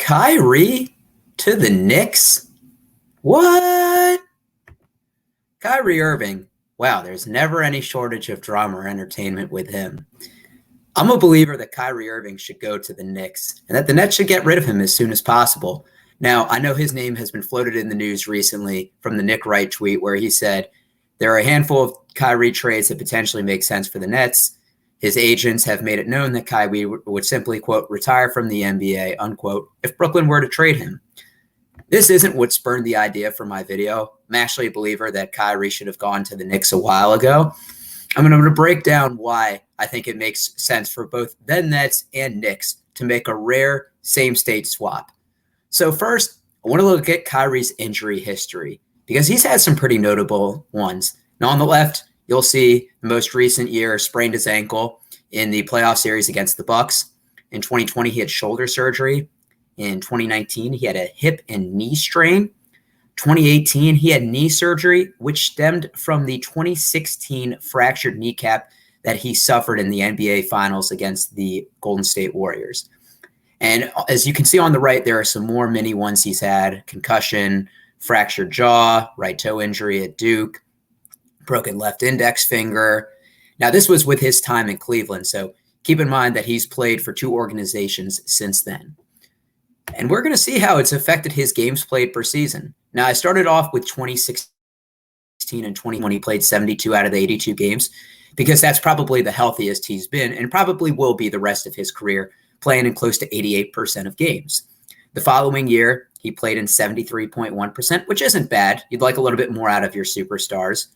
Kyrie to the Knicks? What? Kyrie Irving. Wow, there's never any shortage of drama or entertainment with him. I'm a believer that Kyrie Irving should go to the Knicks and that the Nets should get rid of him as soon as possible. Now, I know his name has been floated in the news recently from the Nick Wright tweet where he said there are a handful of Kyrie trades that potentially make sense for the Nets. His agents have made it known that Kyrie would simply, quote, retire from the NBA, unquote, if Brooklyn were to trade him. This isn't what spurned the idea for my video. I'm actually a believer that Kyrie should have gone to the Knicks a while ago. I'm going to break down why I think it makes sense for both the Nets and Knicks to make a rare same-state swap. So first, I want to look at Kyrie's injury history because he's had some pretty notable ones. Now on the left, you'll see the most recent year sprained his ankle in the playoff series against the Bucks. In 2020, he had shoulder surgery. In 2019, he had a hip and knee strain. 2018, he had knee surgery, which stemmed from the 2016 fractured kneecap that he suffered in the NBA Finals against the Golden State Warriors. And as you can see on the right, there are some more mini ones he's had: concussion, fractured jaw, right toe injury at Duke, broken left index finger. Now, this was with his time in Cleveland, so keep in mind that he's played for two organizations since then. And we're going to see how it's affected his games played per season. Now, I started off with 2016 and 2020 when he played 72 out of the 82 games, because that's probably the healthiest he's been and probably will be the rest of his career, playing in close to 88% of games. The following year, he played in 73.1%, which isn't bad. You'd like a little bit more out of your superstars.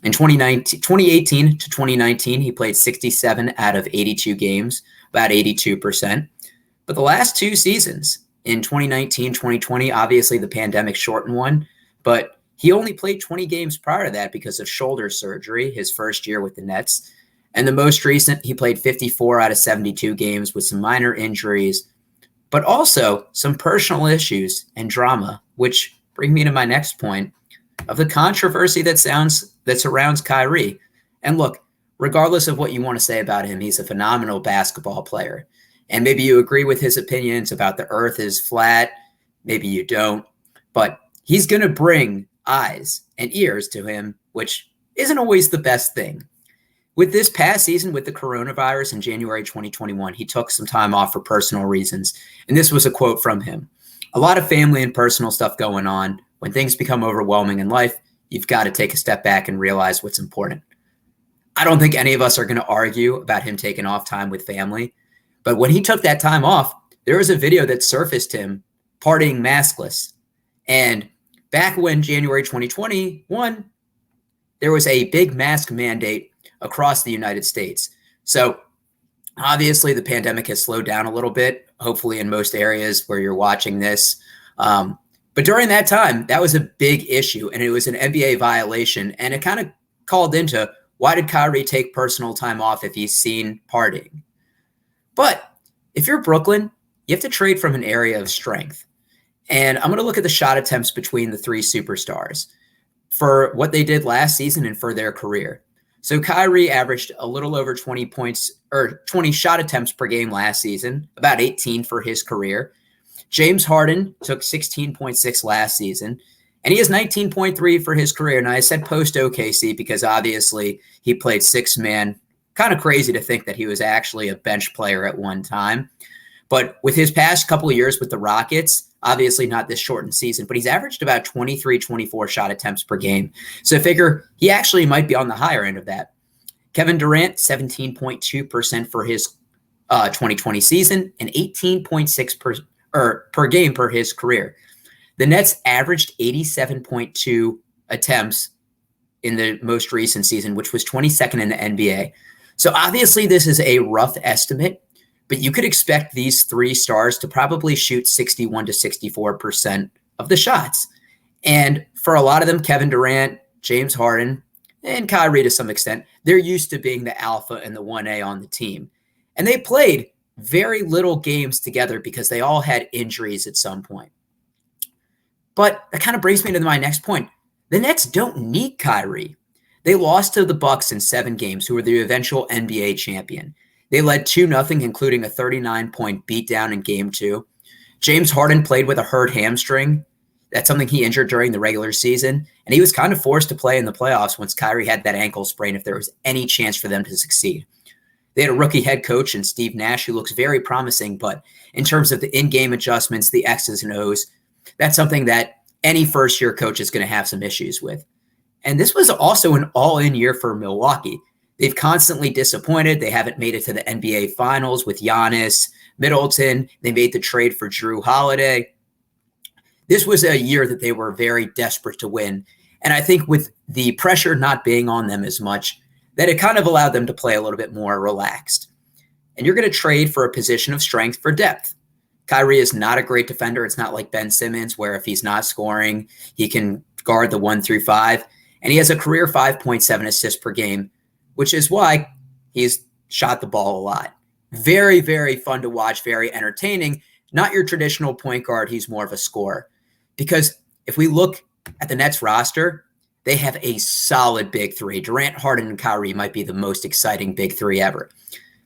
In 2018 to 2019, he played 67 out of 82 games, about 82%. But the last two seasons, in 2019, 2020, obviously the pandemic shortened one, but he only played 20 games prior to that because of shoulder surgery, his first year with the Nets. And the most recent, he played 54 out of 72 games with some minor injuries, but also some personal issues and drama, which bring me to my next point of the controversy that surrounds Kyrie. And look, regardless of what you want to say about him, he's a phenomenal basketball player. And maybe you agree with his opinions about the earth is flat. Maybe you don't. But he's going to bring eyes and ears to him, which isn't always the best thing. With this past season with the coronavirus in January 2021, he took some time off for personal reasons. And this was a quote from him: "A lot of family and personal stuff going on. When things become overwhelming in life, you've got to take a step back and realize what's important." I don't think any of us are going to argue about him taking off time with family. But when he took that time off, there was a video that surfaced him partying maskless. And back when January 2021, there was a big mask mandate across the United States. So obviously the pandemic has slowed down a little bit, hopefully in most areas where you're watching this. But during that time, that was a big issue, and it was an NBA violation. And it kind of called into, why did Kyrie take personal time off if he's seen partying? But if you're Brooklyn, you have to trade from an area of strength. And I'm going to look at the shot attempts between the three superstars for what they did last season and for their career. So Kyrie averaged a little over 20 points or 20 shot attempts per game last season, about 18 for his career. James Harden took 16.6 last season, and he has 19.3 for his career. Now, I said post OKC because obviously he played six-man. Kind of crazy to think that he was actually a bench player at one time. But with his past couple of years with the Rockets, obviously not this shortened season, but he's averaged about 23, 24 shot attempts per game. So figure he actually might be on the higher end of that. Kevin Durant, 17.2% for his 2020 season and 18.6% per game per his career. The Nets averaged 87.2 attempts in the most recent season, which was 22nd in the NBA. So obviously this is a rough estimate, but you could expect these three stars to probably shoot 61 to 64% of the shots. And for a lot of them, Kevin Durant, James Harden, and Kyrie to some extent, they're used to being the alpha and the 1A on the team. And they played very little games together because they all had injuries at some point. But that kind of brings me to my next point. The Nets don't need Kyrie. They lost to the Bucks in 7 games, who were the eventual NBA champion. They led 2-0, including a 39-point beatdown in Game 2. James Harden played with a hurt hamstring. That's something he injured during the regular season, and he was kind of forced to play in the playoffs once Kyrie had that ankle sprain if there was any chance for them to succeed. They had a rookie head coach in Steve Nash who looks very promising, but in terms of the in-game adjustments, the X's and O's, that's something that any first-year coach is going to have some issues with. And this was also an all-in year for Milwaukee. They've constantly disappointed. They haven't made it to the NBA Finals with Giannis, Middleton. They made the trade for Drew Holiday. This was a year that they were very desperate to win. And I think with the pressure not being on them as much, that it kind of allowed them to play a little bit more relaxed. And you're going to trade for a position of strength for depth. Kyrie is not a great defender. It's not like Ben Simmons, where if he's not scoring, he can guard the 1 through 5. And he has a career 5.7 assists per game, which is why he's shot the ball a lot. Very, very fun to watch, very entertaining. Not your traditional point guard. He's more of a scorer. Because if we look at the Nets roster, they have a solid big three. Durant, Harden, and Kyrie might be the most exciting big three ever.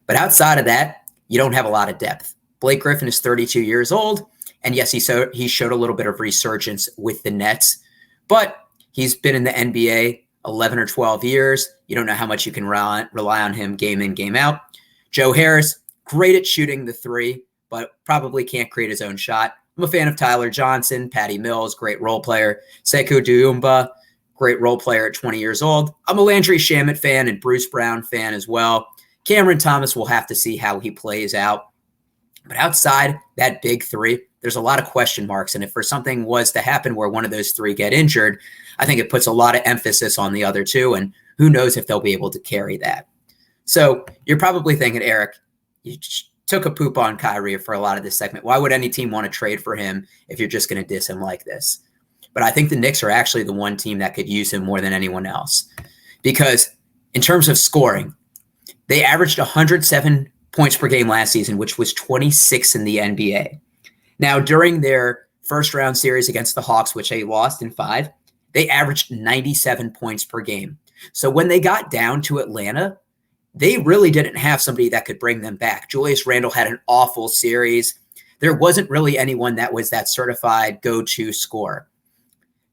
But outside of that, you don't have a lot of depth. Blake Griffin is 32 years old. And yes, he showed a little bit of resurgence with the Nets. But he's been in the NBA 11 or 12 years. You don't know how much you can rely on him game in, game out. Joe Harris, great at shooting the three, but probably can't create his own shot. I'm a fan of Tyler Johnson, Patty Mills, great role player. Sekou Doumbouya, great role player at 20 years old. I'm a Landry Shamet fan and Bruce Brown fan as well. Cameron Thomas, will have to see how he plays out. But outside that big three, there's a lot of question marks. And if for something was to happen where one of those three get injured, I think it puts a lot of emphasis on the other two. And who knows if they'll be able to carry that. So you're probably thinking, Eric, you took a poop on Kyrie for a lot of this segment. Why would any team want to trade for him if you're just going to diss him like this? But I think the Knicks are actually the one team that could use him more than anyone else. Because in terms of scoring, they averaged 107 points per game last season, which was 26 in the NBA. Now, during their first round series against the Hawks, which they lost in 5, they averaged 97 points per game. So when they got down to Atlanta, they really didn't have somebody that could bring them back. Julius Randle had an awful series. There wasn't really anyone that was that certified go-to scorer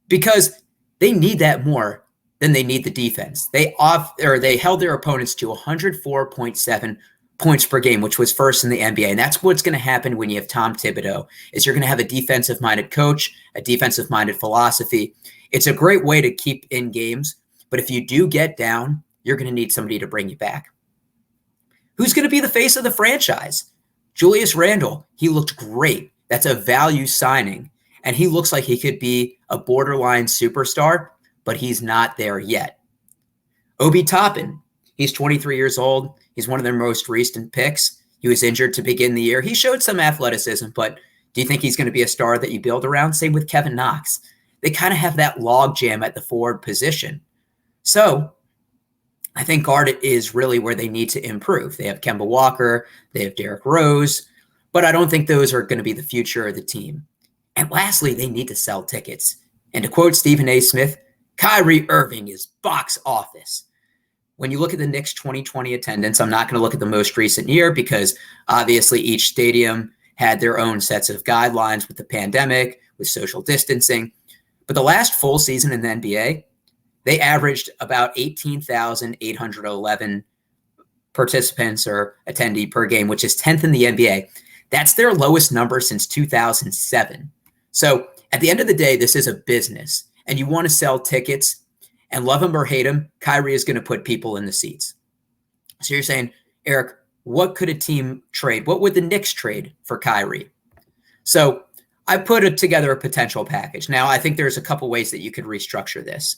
because they need that more than they need the defense. They held their opponents to 104.7 points per game, which was first in the NBA. And that's what's going to happen when you have Tom Thibodeau, is you're going to have a defensive-minded coach, a defensive-minded philosophy. It's a great way to keep in games, but if you do get down, you're going to need somebody to bring you back. Who's going to be the face of the franchise? Julius Randle. He looked great. That's a value signing. And he looks like he could be a borderline superstar, but he's not there yet. Obi Toppin. He's 23 years old. He's one of their most recent picks. He was injured to begin the year. He showed some athleticism, but do you think he's going to be a star that you build around? Same with Kevin Knox. They kind of have that log jam at the forward position. So I think guard is really where they need to improve. They have Kemba Walker, they have Derrick Rose, but I don't think those are going to be the future of the team. And lastly, they need to sell tickets. And to quote Stephen A. Smith, Kyrie Irving is box office. When you look at the Knicks 2020 attendance, I'm not going to look at the most recent year because obviously each stadium had their own sets of guidelines with the pandemic, with social distancing. But the last full season in the NBA, they averaged about 18,811 participants or attendee per game, which is 10th in the NBA. That's their lowest number since 2007. So at the end of the day, this is a business, and you want to sell tickets, and love him or hate him, Kyrie is going to put people in the seats. So you're saying, Eric, what could a team trade? What would the Knicks trade for Kyrie? So I put together a potential package. Now, I think there's a couple ways that you could restructure this.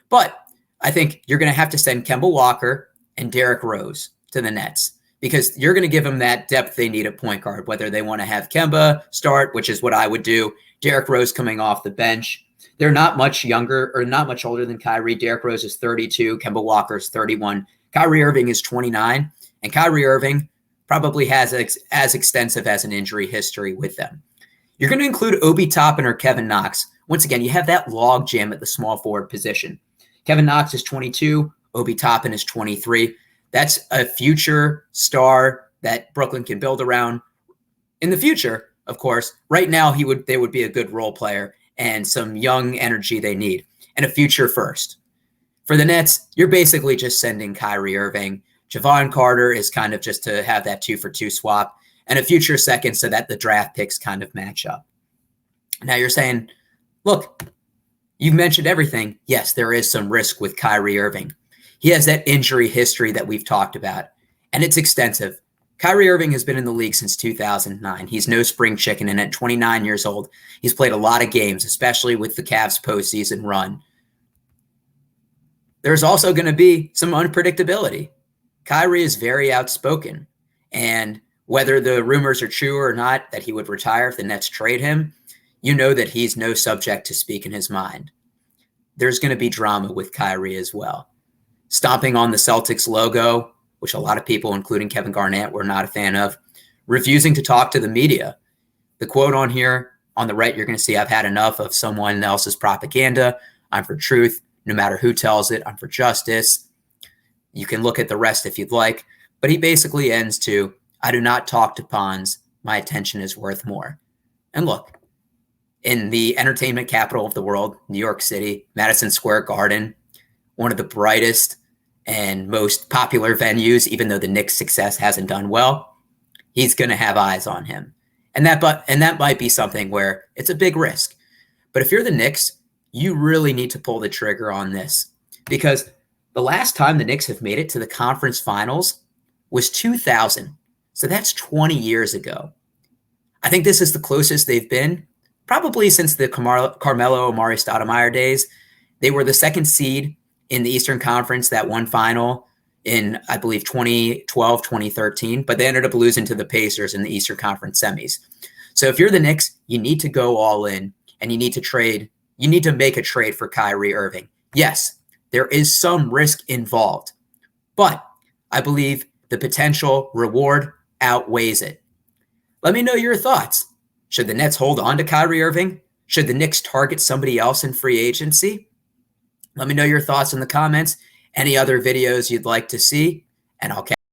But I think you're going to have to send Kemba Walker and Derrick Rose to the Nets because you're going to give them that depth they need at point guard, whether they want to have Kemba start, which is what I would do, Derrick Rose coming off the bench. They're not much younger or not much older than Kyrie. Derrick Rose is 32. Kemba Walker is 31. Kyrie Irving is 29. And Kyrie Irving probably has as extensive as an injury history with them. You're going to include Obi Toppin or Kevin Knox. Once again, you have that log jam at the small forward position. Kevin Knox is 22. Obi Toppin is 23. That's a future star that Brooklyn can build around in the future. of course. Right now, they would be a good role player and some young energy they need and a future first. For the Nets, you're basically just sending Kyrie Irving. Javon Carter is kind of just to have that 2-for-2 swap and a future second so that the draft picks kind of match up. Now you're saying, look, you've mentioned everything. Yes, there is some risk with Kyrie Irving. He has that injury history that we've talked about, and it's extensive. Kyrie Irving has been in the league since 2009. He's no spring chicken, and at 29 years old, he's played a lot of games, especially with the Cavs postseason run. There's also going to be some unpredictability. Kyrie is very outspoken, and whether the rumors are true or not that he would retire if the Nets trade him, you know that he's no subject to speaking his mind. There's going to be drama with Kyrie as well. Stomping on the Celtics logo, which a lot of people, including Kevin Garnett, were not a fan of, refusing to talk to the media. The quote on here, on the right, you're going to see, "I've had enough of someone else's propaganda. I'm for truth, no matter who tells it. I'm for justice." You can look at the rest if you'd like, but he basically ends to, "I do not talk to pawns. My attention is worth more." And look, in the entertainment capital of the world, New York City, Madison Square Garden, one of the brightest and most popular venues, even though the Knicks' success hasn't done well, he's going to have eyes on him. And that might be something where it's a big risk. But if you're the Knicks, you really need to pull the trigger on this, because the last time the Knicks have made it to the conference finals was 2000. So that's 20 years ago. I think this is the closest they've been, probably since the Carmelo Amari Stoudemire days. They were the second seed in the Eastern Conference that won final in, I believe, 2012, 2013, but they ended up losing to the Pacers in the Eastern Conference semis. So if you're the Knicks, you need to go all in, and you need to trade. You need to make a trade for Kyrie Irving. Yes, there is some risk involved, but I believe the potential reward outweighs it. Let me know your thoughts. Should the Nets hold on to Kyrie Irving? Should the Knicks target somebody else in free agency? Let me know your thoughts in the comments. Any other videos you'd like to see, and I'll catch